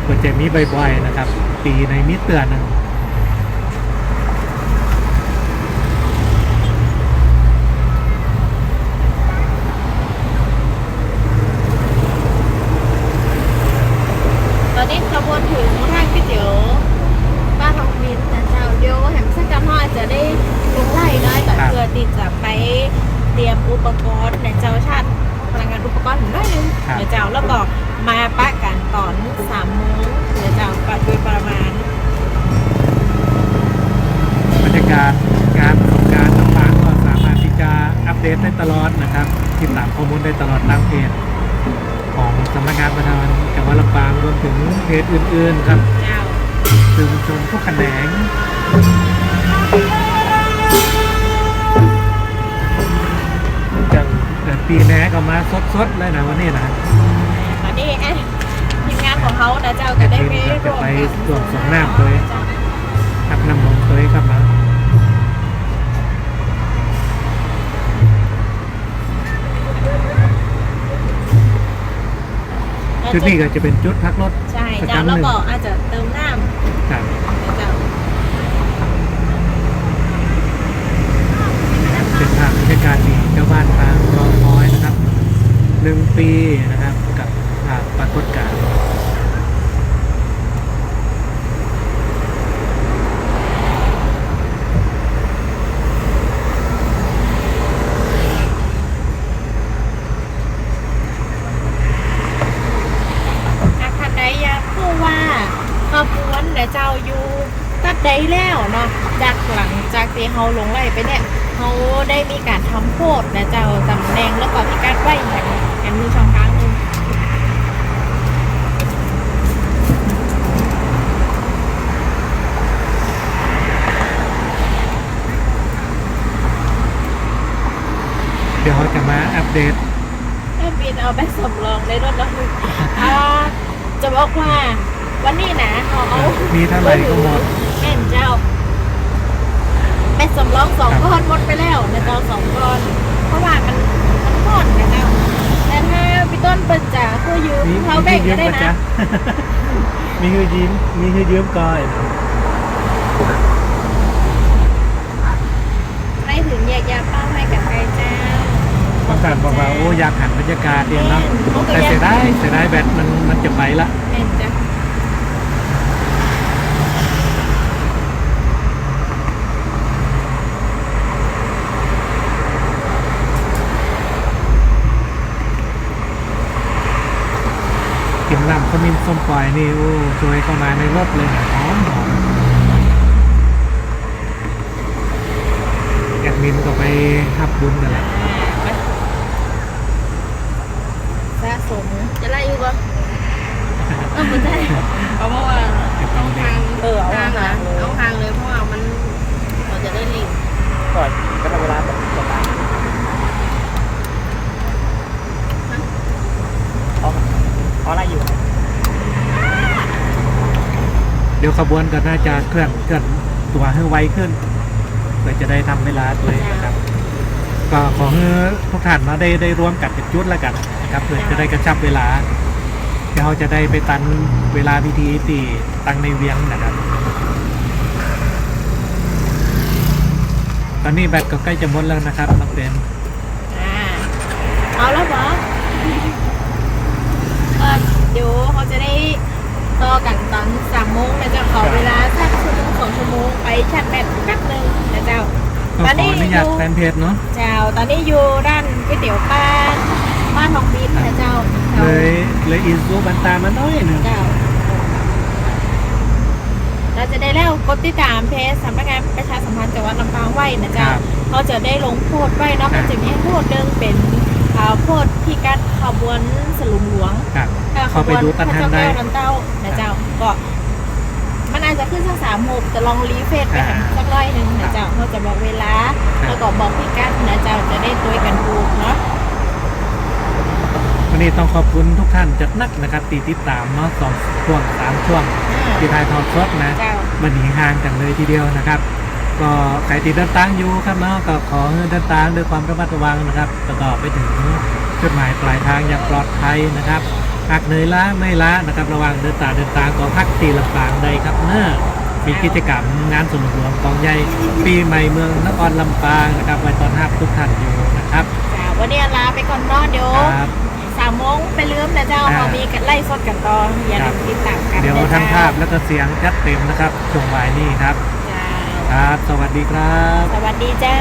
ก็จะมีบ่อยๆนะครับปีในมิเตือนหนึ่งตอนนี้ขบวนถึงร้านก๋วยเตี๋ยวป้าทองบินนะเจ้าเดียวแหมสักกะพ่อจะได้ลงไล่ได้แต่เพื่อที่จะไปเตรียมอุปกรณ์ในเจ้าชาติพลังงานอุปกรณ์ถึงได้นึงเดี๋ยวเจ้าแล้วก็มาปะกันตอน3 โมงเดี๋ยวเจ้าปะโดยประมาณ บรรยากาศงานประสบการณ์ต่างๆก็สามารถที่จะอัปเดตได้ตลอดนะครับติดตามข้อมูลได้ตลอดทางเพจของสำนักงานประธานจังหวัดลำปางรวมถึงเพจอื่นๆครับ เจ้า สื่อมวลชนทุกแขนงอย่างปีแหนก็มาสดๆเลยนะวันนี้นะ ตอนนี้ทีมงานของเขานะเจ้าก็ได้ไปร่วม ไป กัน ร่วมสงน้ำเลยทับน้ำมนต์เลยครับนะจุดนี้ก็จะเป็นจุดพักรถ ใช่ สัก เจ้า ครั้งห แล้ว นึ่ง ก็อาจจะเติมน้ำ ครับ เจ้า เป็นภาพบรรยากาศที่เจ้าบ้านทางรอคอยนะครับ1 ปีนะครับกับปรากฏการณ์ท่านใดอยากรู้ว่าขบวนเดี๋ยวเจ้าอยู่ตัดใดแล้วเนาะจากหลังจากที่เขาลงไล่ไปเนี่ยเขาได้มีการทำโพดนะเจ้าตำแหน่งแล้วก็มีการไหวอย่างมีช่องทางหนึง เดี๋ยวเราจะมาอัปเดต บินเอาไปสำรองได้ด้วยนะจะบอกว่าวันนี้นะเขาเอา มีเท่าไหร่ก็หมด แม่นเจ้าไปสำรอง2 ก้อนหมดไปแล้วนะเจ้า2 ก้อน เพราะว่ามันหมดนะเจ้าแต่ถ้าพี่ต้นเปิดจ่าคือยืมเขาแบ่งก็ได้นะ มีคือยิ้มมีคือยืมก้อย ไม่ถึงแยกยาเป้าให้กับใครเจ้า บางท่านบอกว่าโอ้อยากหันบรรยากาศเดียวเนาะแต่เสียดายแบตมันจะไปละ แม่นจ้ะ กินน้ำขมิ้นส้มปล่อยนี่โอ้ช่วยเข้ามาในรถเลยนะหอมแอดมินก็ไปทับบุญกันแหละ สะสมจะไล่อยู่ก่อนไม่ใช่เพราะว่า จะต้องเด็ก เอาทางนะเอาทางเลยเพราะว่ามันเราจะได้ลิง ก่อนก็ทำเวลาแบบสบายเพราะอะไรอยู่ เดี๋ยวขบวนก็น่าจะเคลื่อนตัวให้ไวขึ้นเพื่อจะได้ทำเวลาตัวเองนะครับก็ขอให้ทุกท่านเนาะได้ร่วมกันเป็นจุดแล้วกันนะครับเพื่อจะได้กระชับเวลาเดี๋ยวเราจะได้ไปตันเวลาพิธีที่ตั้งในเวียงนะครับตอนนี้แบตก็ใกล้จะหมดแล้วนะครับน้องเต็ม เอาแล้วเหรอเดี๋ยวเขาจะได้ต่อกันตอน3 โมงนะเจ้าขอเวลาสัก1-2 ชั่วโมงไปชัดแบตแป๊บนึงนะเจ้า ก็ขออนุญาตแฟนเพจเนาะ เจ้าตอนนี้อยู่ด้านก๋วยเตี๋ยวป้าทองบินนะเจ้า เลยอินซูบันตามันน้อยหนึ่ง เจ้าเราจะได้แล้วกดติดตามเพจสำนักงานประชาสัมพันธ์จังหวัดลำปางไว้นะเจ้าเขาจะได้ลงโพสต์ไว้เนาะมันจะมีโพสต์หนึงเป็นโพสต์ที่การขบวนสลุงหลวง ครับเข้าไปดูตันทันได้ ขบวนพระเจ้าแก้วน้ำเต้านะเจ้าก็มันอาจจะขึ้นสัก36แต่ลองรีเฟซไปหันสักร้อยหนึ่งนะเจ้าเขาจะบอกเวลาแล้วก็บอกพิกัดนะเจ้าจะได้ตัวกันถูกเนาะ วันนี้ต้องขอบคุณทุกท่านจัดนักนะครับตีติดตามเนาะ2 ช่วง 3 ช่วงที่ถ่ายทอดสดนะมันหนีห่างกันเลยทีเดียวนะครับก็ใครติดเดินทางอยู่ครับเนาะก็ขอให้เดินทางด้วยความระมัดระวังนะครับแล้วก็ไปถึงจุดหมายปลายทางอย่างปลอดภัยนะครับหากเหนื่อยล้าไม่ล้านะครับระวังเดินทางก็พักตีลำปางได้ครับเนอะมีกิจกรรมงานสนุกหลวงกองใหญ่ปีใหม่เมืองนครลำปางนะครับไว้ตอนรับทุกท่านอยู่นะครับ วันนี้ลาไปก่อนเนาะเดี๋ยว3 โมงไปลืมนะเจ้าเรามีกันไล่สดกันต่ออย่าลืมติดตามกัน เดี๋ยวทั้งภาพแล้วก็เสียงจัดเต็มนะครับช่วงบ่ายนี้ครับครับสวัสดีครับ สวัสดีเจ้า